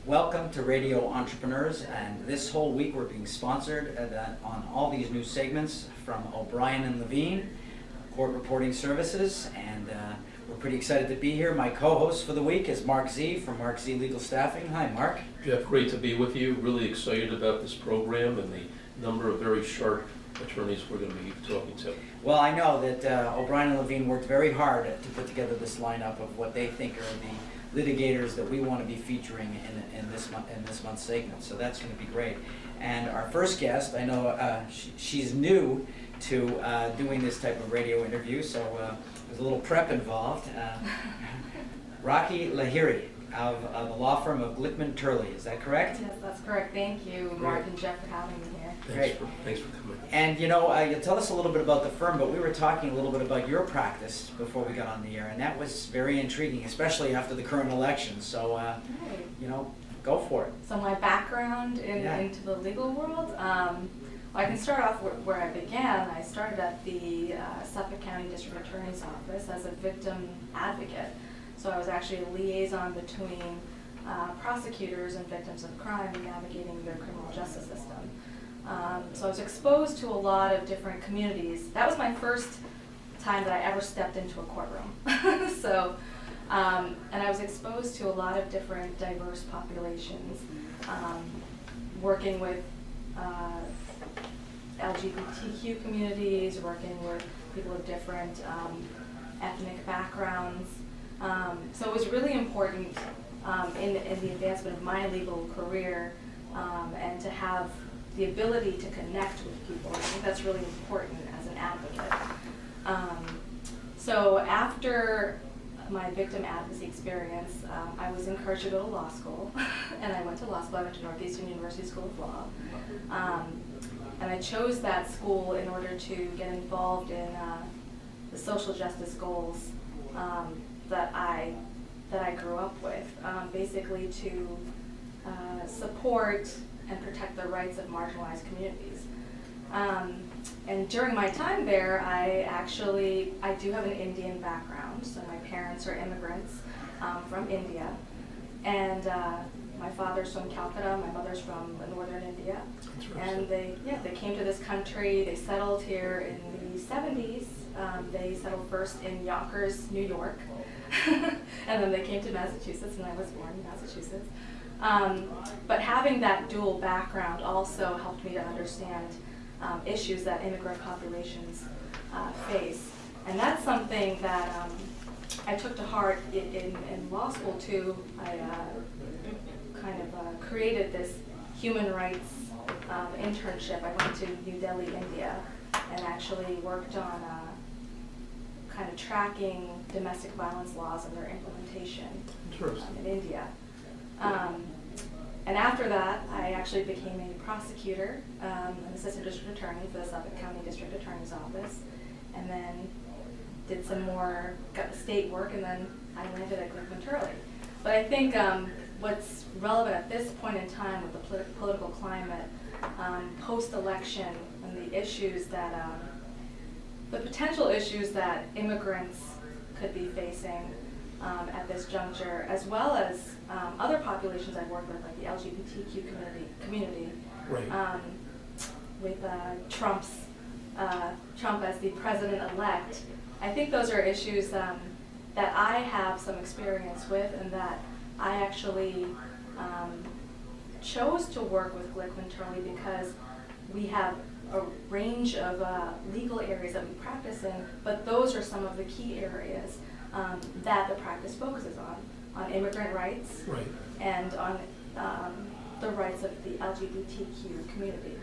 Welcome to Radio Entrepreneurs, and this whole week we're being sponsored on all these new segments from O'Brien Levine, Court Reporting Services, and we're pretty excited to be here. My co-host for the week is Mark Z from Mark Z Legal Staffing. Hi, Mark. Jeff, great to be with you. Really excited about this program and the number of very sharp attorneys we're going to be talking to. Well, I know that O'Brien Levine worked very hard to put together this lineup of what they think are the litigators that we want to be featuring in this month's segment. So that's going to be great. And our first guest, I know she's new to doing this type of radio interview, so there's a little prep involved. Rakhi Lahiri of the law firm of Glickman, Turley. Is that correct? Yes, that's correct. Thank you, Mark and Jeff, for having me here. Thanks for coming. And you know, you tell us a little bit about the firm, but we were talking a little bit about your practice before we got on the air, and that was very intriguing, especially after the current election. So, you know, go for it. So my background into the legal world, well, I can start off where I began. I started at the Suffolk County District Attorney's Office as a victim advocate. So I was actually a liaison between prosecutors and victims of crime in navigating the criminal justice system. So I was exposed to a lot of different communities. That was my first time that I ever stepped into a courtroom. So, and I was exposed to a lot of different diverse populations, working with LGBTQ communities, working with people of different ethnic backgrounds. So it was really important in the advancement of my legal career and to have the ability to connect with people. I think that's really important as an advocate. So after my victim advocacy experience, I was encouraged to go to law school, and I went to law school. I went to Northeastern University School of Law. And I chose that school in order to get involved in the social justice goals that I grew up with, basically to support and protect the rights of marginalized communities. And during my time there, I do have an Indian background, so my parents are immigrants from India. And my father's from Calcutta, my mother's from northern India. And they came to this country, they settled here in the 70s. They settled first in Yonkers, New York, and then they came to Massachusetts, and I was born in Massachusetts. But having that dual background also helped me to understand issues that immigrant populations face. And that's something that I took to heart in law school too. I kind of created this human rights internship. I went to New Delhi, India, and actually worked on kind of tracking domestic violence laws and their implementation in India. And after that, I actually became a prosecutor, an assistant district attorney for the Suffolk County District Attorney's Office, and then did some more state work, and then I landed at Glickman Turley. But I think what's relevant at this point in time with the political climate, post-election, and the issues that, the potential issues that immigrants could be facing at this juncture, as well as other populations I've worked with, like the LGBTQ community, Right. With Trump as the president-elect. I think those are issues that I have some experience with, and that I actually chose to work with Glickman Turley because we have a range of legal areas that we practice in, but those are some of the key areas that the practice focuses on immigrant rights, Right. and on the rights of the LGBTQ community.